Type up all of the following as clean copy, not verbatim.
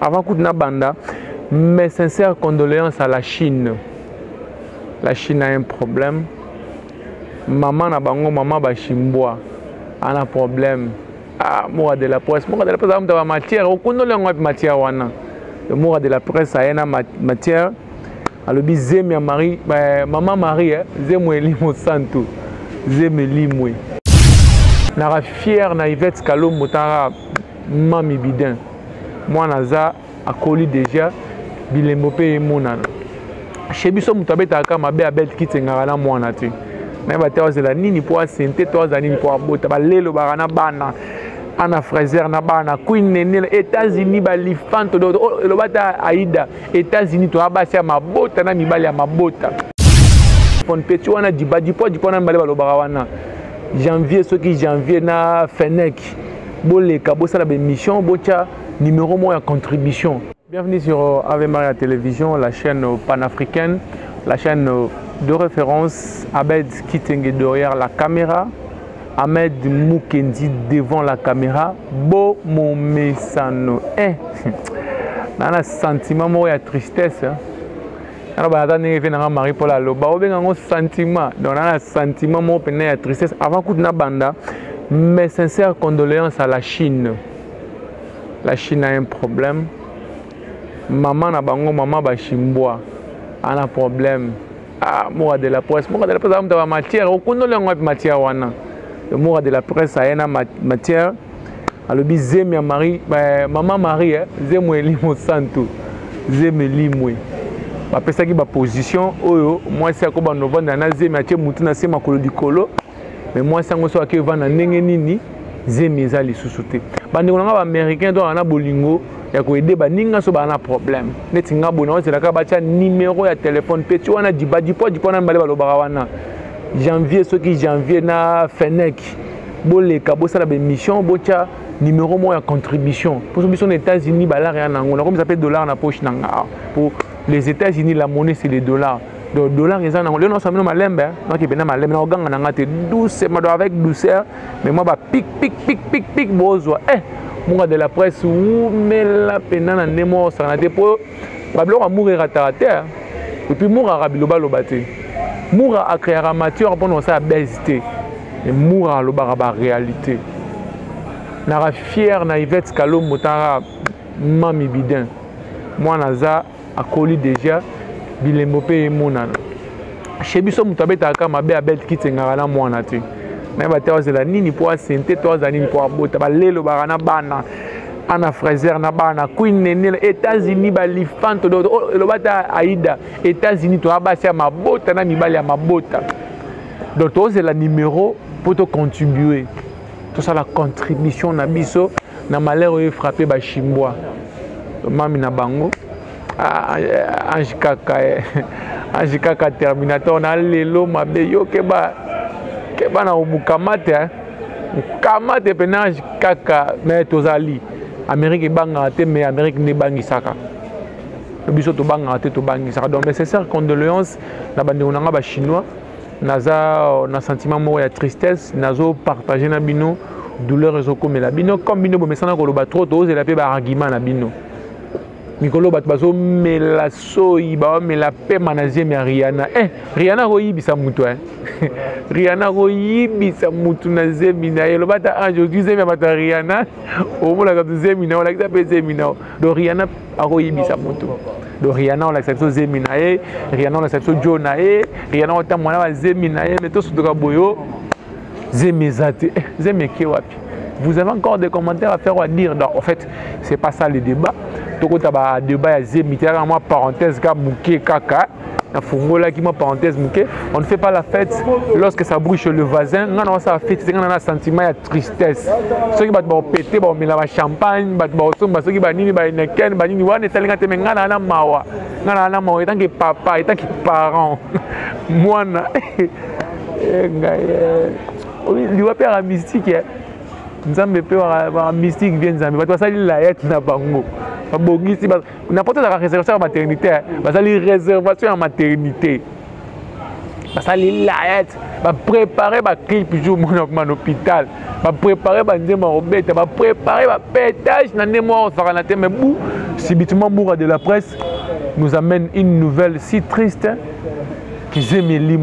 Avant que na banda, mes sincères condoléances à la Chine. La Chine a un problème. Maman na bango, maman Bachimboa a un problème. Ah, moi de la presse, a une matière. Au kono le matière wana. Le moi de la presse a une matière. Alors bi zemi ya Marie, maman Marie, zemi elimo santo, zemi limwe. Nara fier na Yvette Kalo motara mami bidin. Moi naza akoli déjà bilembo pe monana. Chez biso mutabeta ka mabe abel kitengara na mwana te. Na ba tawazela nini po asente toza nini po abota ba lelo barana bana. Ana Fraser na bana Queen nene États-Unis ba lifanto do lo bata Aida États-Unis to abasia mabota na mibali ya mabota. Pon petit wana dipo na mbale ba lo barawana. Janvier soki janvier na Fenech. Boleka bosala be mission bocha numéro 1 à contribution. Bienvenue sur Ave Maria Télévision, la chaîne panafricaine, la chaîne de référence. Abed Kitenge derrière la caméra, Ahmed Mukendi devant la caméra. Bo mon mesano. Dans le sentiment moi ya tristesse. Alors bah attendez que na Marie Paul aloba o benga ngo sentiment. Donc dans le sentiment moi peine ya tristesse avant que na banda. Mes sincères condoléances à la Chine. La Chine a un problème. Maman na bango, maman Bachimboa a un problème. Ah, moi de la presse, a une matière. Au kono le matière wana. Le moi de la presse a une matière. Alors bi zemi ya Marie, maman Marie, zemi elimo santo, zemi limwe. Ba pesa ki ba position oyo, moi c'est ko ba novembre na zemi atie mutu na sema kolo dikolo. Mais moi ça ngoso ake vana ndenge nini zemi za lisusu te. Bandi konanga ba américain to na bolingo ya ko aider ba ninga so ba na problème. Neti ngabo na c'est la ka ba tia numéro ya téléphone petit wana dipo na mbale ba lo barawana. Janvier soki janvier na Fenech. Boleka bosala be mission bocha numéro 1 à contribution. Pour ceux qui sont aux États-Unis, bah là rien n'ango. Comme ça s'appelle dollar na poche nanga. Pour les États-Unis, la monnaie c'est les dollars. Donc dollar ils en ont. Le nom ça me nomme malembe. Moi qui bena malembe na oganga nanga te doucement avec douceur. Mais moi bah pic bozo. Moi de la presse ou mais la pena na nemo ça na te pour bablo a mourir à terre. Et puis mourir à biloba lobate. Mourir à créer amateur pour ça baisser. Et mourir à loba réalité. Nara fier na Yvette Kalo motara mami bidin. Moi naza akoli déjà bilembo pe monana. Chez biso mutabeta ka mabe abel kitengara na mwana te. Na ba tawazela nini po asente toza nini po abota ba lelo barana bana. Ana Fraser na bana Queen nene États-Unis ba lifanto do lo bata Aida États-Unis to abasia mabota na mibali ya mabota. Donc c'est la numéro pour te contribuer. Tout ça la contribution na biso na malheur oyo frappé Bachimboa. Mami na bango. Ange kaka Terminator na lelo mabe yo keba na mukamate mukamate pena ange kaka mais tozali Amérique banga te mais Amérique ne bangisaka. Biso to banga te to bangisaka. Donc mes sincères condoléances na bande onanga ba chinois. Naza na sentiment mo ya tristesse nazo partager na bino douleur ezoko mela bino comme bino bomesana ko loba trop to la pe ba argument na bino mikolo bat bazo mela soyi ba mela pe manazie mi Rihanna Rihanna royibisa mutu Rihanna royibisa mutu na zemi na yelo bata anjo dizemi bata Rihanna o mola ka zemi na ola ka pe zemi na do Rihanna royibisa mutu. Donc Rihanna on l'accepte Zeminae, Rihanna on l'accepte Jonae, Rihanna on t'a mwana Zeminae, mais tout ce que boyo Zemezate, Zemeke wapi. Vous avez encore des commentaires à faire ou à dire? Donc en fait, c'est pas ça le débat. Tout le débat à Zemite, moi parenthèse ka mouké kaka. On ne fait pas la fête lorsque ça brûle chez le voisin. On ça fête, c'est un sentiment de tristesse. Ceux qui vont péter, vont mettre la champagne, ceux qui vont nini, neken, nini, wan, et ça les ngana na mawa, tant que papa, tant que parent, moi na, il va faire la mystique. Nzambe pe wa mystique vient nzambe. Parce que ça il la yet na bango. N'importe la réservation en maternité, ça les réservations en maternité. Ça les laillettes, préparer ma clip jour mon hôpital, préparer ma ndema obète, préparer ma pétage na nemo on sera na teme bou subitement Moura de la presse nous amène une nouvelle si triste que Zemeli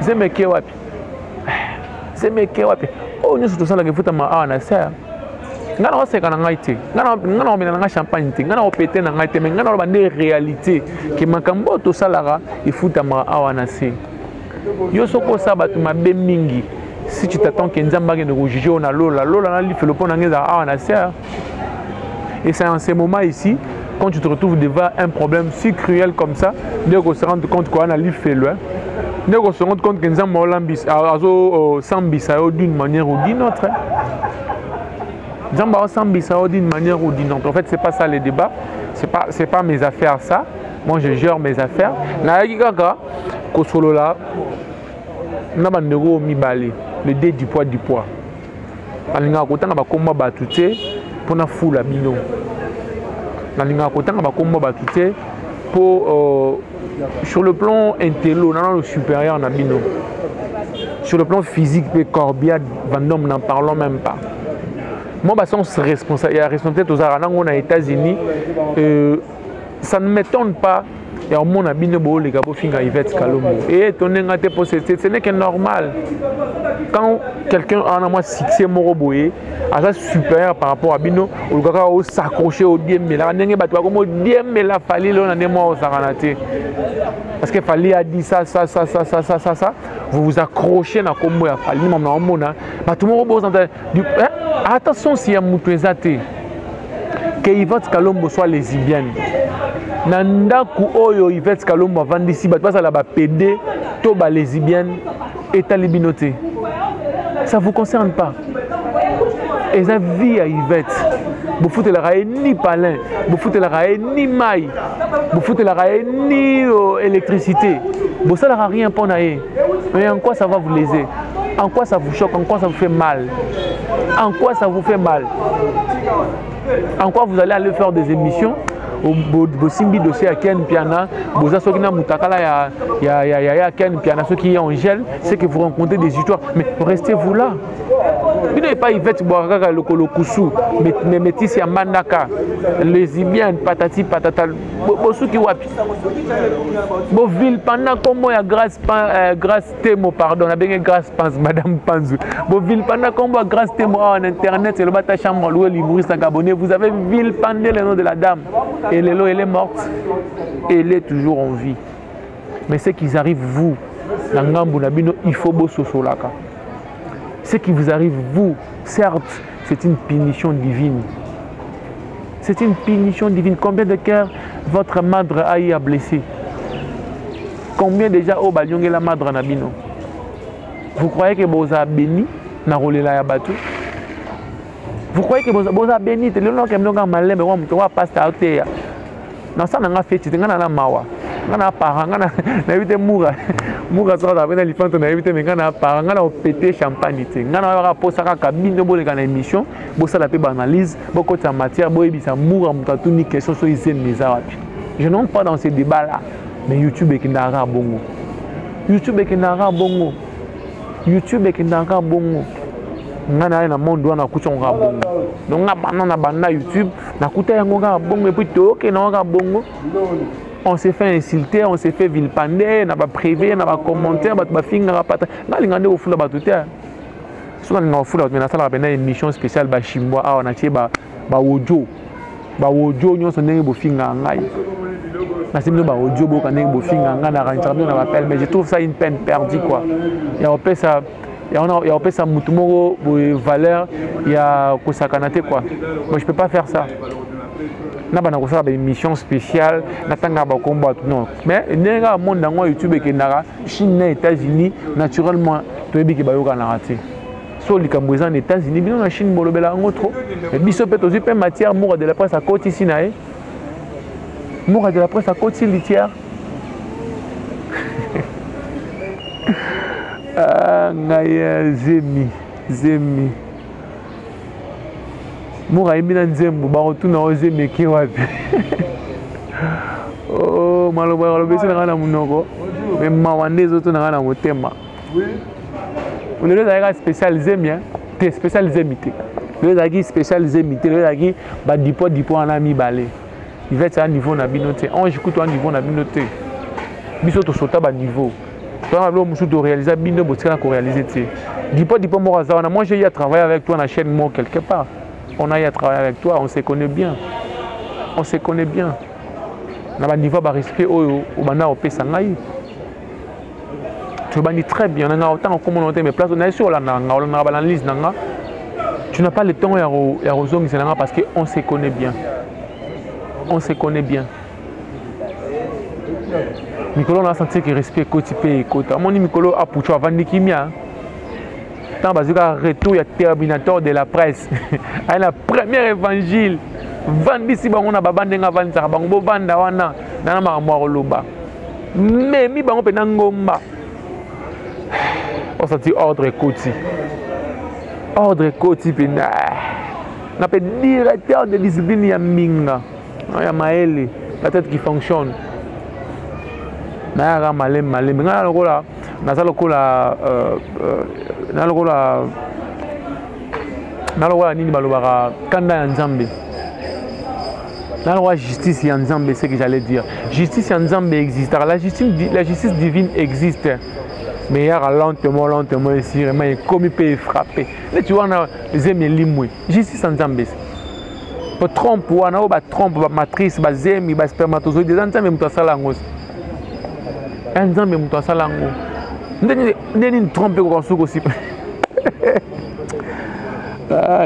Zemeke wapi Zemeke wapi oh nous tout ça la gefuta ma ana sa ngana waseka na ngaite ngana omena na champagne te ngana opete na ngaite mais ngana ba ne réalité que makambo to salara ifuta ma ana se yo soko sabatu mabe mingi si tu t'attends que Nzamba ne juger on a lola na li fait le pont ngeza ana se. Et c'est en ce moment ici, quand tu te retrouves devant un problème si cruel comme ça, dès qu'on se rend compte qu'on a livre fait loin, dès qu'on se rend compte que nous avons s'ambissa d'une manière ou d'une autre. Nous avons s'ambissa d'une manière ou d'une autre. En fait, c'est pas ça le débat. C'est pas mes affaires ça. Moi, je gère mes affaires. Le dé du poids du poids. Pour la foule à bino. Pour sur le plan intello, le supérieur na bino. Sur le plan physique, corbiade, Vendôme, n'en parlons même pas. Moi, je suis responsable. Il y a responsabilité aux États-Unis. Ça ne m'étonne pas. Il y a un monde qui a Yvette Kalomo. Et ce n'est que normal. Quand quelqu'un a un succès moroboé, à supérieur par rapport à Bino, on va s'accrocher au diem, mais là, on a fallu parce que Fali a dit ça, vous vous accrochez dans le combo, tout le monde attention si il y a un que Yvette Kalombo soit lesbienne. Nandaku oyo Yvette Kalombo vandisi bat pas la ba PD to ba lesbienne et talibinoté. Ça vous concerne pas. Et ça vie à Yvette. Vous foutez la raie ni palin, vous foutez la raie ni maille, vous foutez la raie ni électricité. Vous ça n'a rien pour naïe. Mais en quoi ça va vous léser? En quoi ça vous choque? En quoi ça vous fait mal? En quoi ça vous fait mal? En quoi vous allez aller faire des émissions? Au simbi dossier à Ken Piana, vous avez sorti Moutakala, il y a Ken Piana, ceux qui en gel, c'est que vous rencontrez des histoires. Mais restez-vous là. Vous n'avez pas Yvette Boaraga, le Kolokusu, mais Métis Mandaka, les Zibiennes, patati patata, Bosuki Wapi. Boville, pendant comment il y a grâce Temo, pardon, on a bien grâce Panz, Madame Panzou. Boville, pendant comment grâce Temo en internet, c'est le bata chambre, loué, l'humoriste abonné. Vous avez villependé le nom de la dame. Et Lélo, elle est morte. Elle est toujours en vie. Mais ce qui arrive, vous, il faut bosser sur la carte. Ce qui vous arrive, vous, certes, c'est une punition divine. C'est une punition divine. Combien de cœurs votre madre a blessé? Combien déjà au balion la madre nabino? Vous croyez que vous avez béni na rolé la yabatou? Vous croyez que vous avez béni? C'est le nom qui est malin, mais vous avez passé à terre. Dans ça, on a fait, c'est un mawa. On a parent, on a évité moura. Moura sera dans l'éléphant, on a évité, mais on a parent, on a pété champagne. On a posé à cabine de bonne émission, bossa la paix analyse, beaucoup de matière, boy, ça moura, on a tout ni question sur les mes arabes. Je n'entre pas dans ces débats-là, mais YouTube est qui n'a pas bongo. YouTube est qui n'a pas bongo. YouTube est qui n'a pas bongo. Ngana na monde wana kucha nga bongo donc na banda YouTube na kuta yango nga bongo et puis toke na nga bongo on s'est fait insulter, on s'est fait vilipender, na ba privé na ba commentaire ba finga ba pata ngalinga nde ofula ba tutia so na ofula mais na sala ba émission spéciale ba Chimbwa a on a tie ba audio nyonso ndenge bo finga ngai na simno ba audio bo ka ndenge bo finga nga na rancha na ba appel mais je trouve ça une peine perdue quoi. Il y a opé ça. Il y a ça mutumoro valeur, il y a kosakanate quoi. Moi je peux pas faire ça. Na bana ko faire des émissions spéciales, na tanga ba combat non. Mais nenga monde dans YouTube et Kenara, Chine, États-Unis, naturellement to ebi ke ba yoka na raté. So likambo aux États-Unis, bino na Chine molobela ngo trop. Et biso peut aussi pe matière moura de la presse à côté ici nae. Moura de la presse à côté litière. Ngaya zemi Moura ebina nzembo ba rotuna ozemi ki wapi oh maloba lobesi na munoko mais mawande zoto na motema on est là spécial zemi hein t'es spécial zemi le zaki spécialisé mité le zaki ba dipo en ami balé Yvette à niveau na binoté ange kuto à niveau na binoté biso to sota ba niveau toi on musu to réaliser bino botika ko réaliser té dipo mo razana moi j'ai eu à travailler avec toi na chaîne mo quelque part on a eu à travailler avec toi on se connaît bien na ba niveau ba respect oyo o bana opesa ngai tu bani très bien on a autant comme on mais place on est sur la nanga on a ba liste nanga tu n'as pas le temps ya rozongi c'est parce que on se connaît bien Mikolo on a senti que respect côté côté mon Mikolo a pour toi vendre kimia tant bazika retour ya terminateur de la presse à la première évangile vandi si bango na babande nga vandi sa bango bo vanda wana na makambo loba mais mi bango pe na ngomba on senti ordre côté pena na pe directeur de discipline ya minga ya maele la tête qui fonctionne na ya malem nga lokola na za lokola na lokola nini balobaka kanda ya nzambe na lokola justice ya nzambe c'est ce que j'allais dire justice ya nzambe existe la justice divine existe mais il y a lentement ici vraiment il comme peut frapper là tu vois on a les limwe justice ya nzambe ba trompe wana ba trompe ba matrice ba zemi ba spermatozoïde des nzambe muto asala ngo nzambe muto asala ngo ndeni trompe ko suko si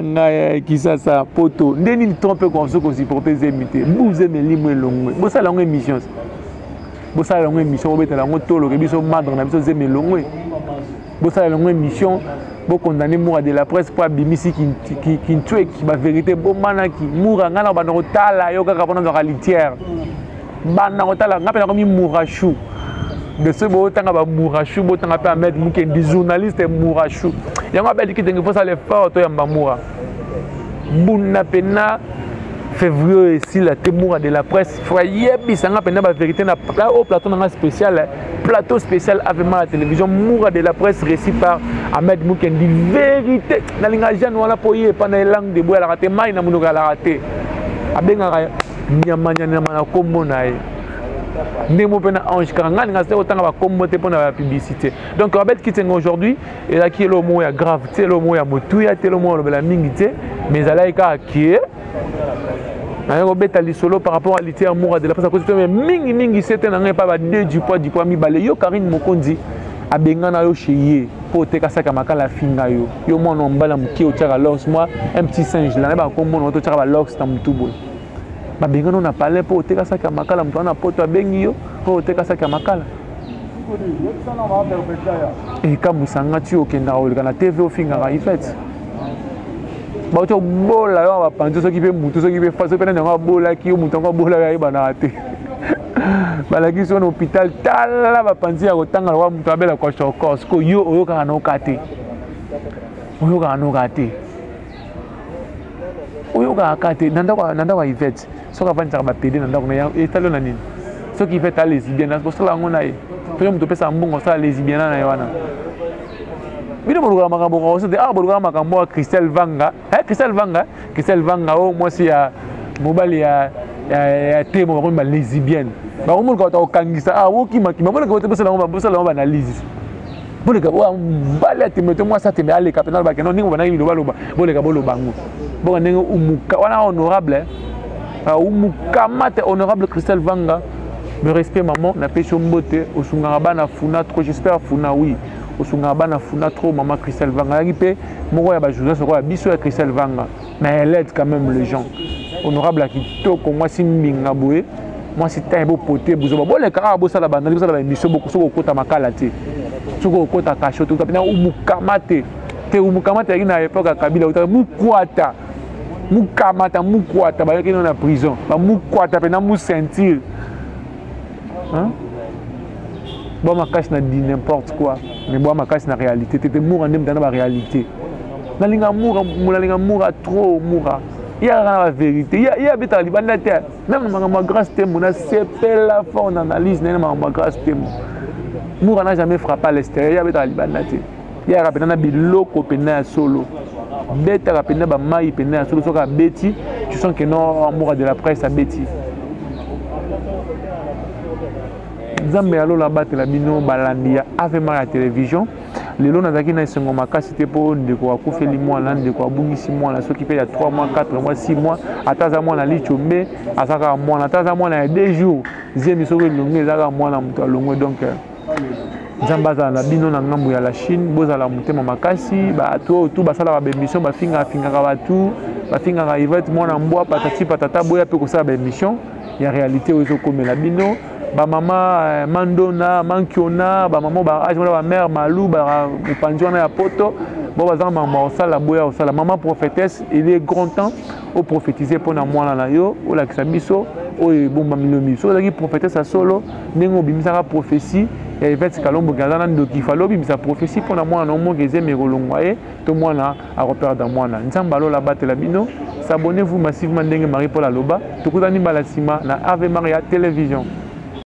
ngaya kisasa poto ndeni trompe ko suko si pour tes imités vous aimez limwe longwe bo sala ngo émission bobetela ngo tolo ke biso madre na biso zemi longwe bo sala ngo émission bo condamner moura de la presse pour abimisi qui tue qui ba vérité bo manaki moura ngana ba no tala yo kaka bona za litière bana ko tala ngapela ko mi mourachou de ce bo tanga ba mourachou bo tanga pa mettre muke des journalistes mourachou yango abeli ki tengi fosa le fort to yamba moura buna pena février ici la témoin de la presse foyer bisanga pena ba vérité na au plateau na spécial plateau spécial avec la télévision moura de la presse récit par Ahmed Mukendi vérité na linga jeune wala poye pendant langue de boya la raté mai na munuka la raté abenga nyama na kombo na ye ndemo pena ange karanga linga se otanga ba kombo te pona la publicité donc Abel Kitengo aujourd'hui et là qui est le mot ya grave c'est le mot ya motuya te le mot le la mingité mais alaika qui na beta lisolo par rapport à l'itière moura de la presse à cause de mingi c'était na pas ba deux du poids mi balé yo Karine Mokondi abenga na yo chez pour te kasa kamaka la finga yo mo no mbala mki o tchaka lox moi un petit singe là ba kombo no to tchaka ba lox ta mutubo ba benga no na parler pour te kasa kamaka la mtwana poto abengi yo pour te kasa kamaka la et comme sanga tu o kenda o na TV o finga ga ifet ba to bola yo ba panzo so ki pe mutu so ki pe faso pe na nga bola ki o mutu nga bola ya ibana te balaki so na hôpital tala ba panzi ya kotanga wa mutu abela kwa chokos ko yo oyoka na okate oyoka akate nanda kwa Yvette so ka vanja ba pede nanda kuna ya etalo na nini so ki fait les lesbiennes so sala ngona ye to mutu pesa mbongo sala lesbienne na yana bino bolugala makambo ko so de bolugala makambo Christelle Vanga Christelle Vanga o moi si ya mobile ya temo ko ba lesbienne ba ko mo ko to kangisa woki makima bona ko te bosala ngo analyse boleka wa mbala temeto moi ça te me aller capital ba ke non ningo bana yilo baloba boleka boloba ngo bon ndenge umuka wana honorable umukamate honorable Christelle Vanga me respect maman na pecho mbote osunga bana funa trop j'espère funa oui osunga bana funa trop maman Christelle Vanga yipe moko ya ba journée soko ya biso ya Christelle Vanga mais elle aide quand même les gens honorable kitoko moi si mbinga boye moi si taimbo poté buzo bo le kara bo sala bana bo sala émission beaucoup soko kota makala te soko kota kasho to tapina umukamate te umukamate na époque ya Kabila uta mukwata ba yaki na prison ba mukwata pena mu sentir hein bon ma cache na dit n'importe quoi mais bon ma cache na réalité te moura ndem dans la réalité na linga moura trop moura il y a la vérité il y a beta libanda terre même ma grâce temo na c'est la forme analyse na ma grâce temo moura n'a jamais frappé à l'extérieur il y a beta libanda terre il y a rapena biloko pena solo beta ka pena ba mai pena ya solo soka beti tu sens que non amour de la presse à beti Nzambe alo la batela bino balandi ya Ave Maria télévision lelo nazaki na esengo makasi te po ndeko akufeli mwana ndeko abungisi mwana soki pe ya 3 mois 4 mois 6 mois ataza mwana lichombe asaka mwana ataza mwana ya 2 jours zeni soko longue ezaka mwana muto alongwe donc Nzambe azala na bino na ngambo ya la Chine bozala motema makasi bato tu basala ba émission bafinga batu bafinga Yvette mwana mbwa patati patata boya pe kosala ba émission ya réalité ozo komela bino ba mama Mandona Mankiona ba mama ba age ba mère Malou ba mupanzi wana ya poto bo bazanga mama osala boya osala mama prophétesse il est grand temps au prophétiser pour na mwana na yo o la kisabiso o bomba milomi so la prophétesse a solo nengo bimisaka prophétie et Yvette Kalombo gazana ndoki falo bimisa prophétie pour na mwana no mo gezeme kolongwaye to mwana a reperdre mwana nzamba lo la batela bino s'abonnez-vous massivement ndenge Marie Paul Aloba tukutani balasima na Ave Maria télévision.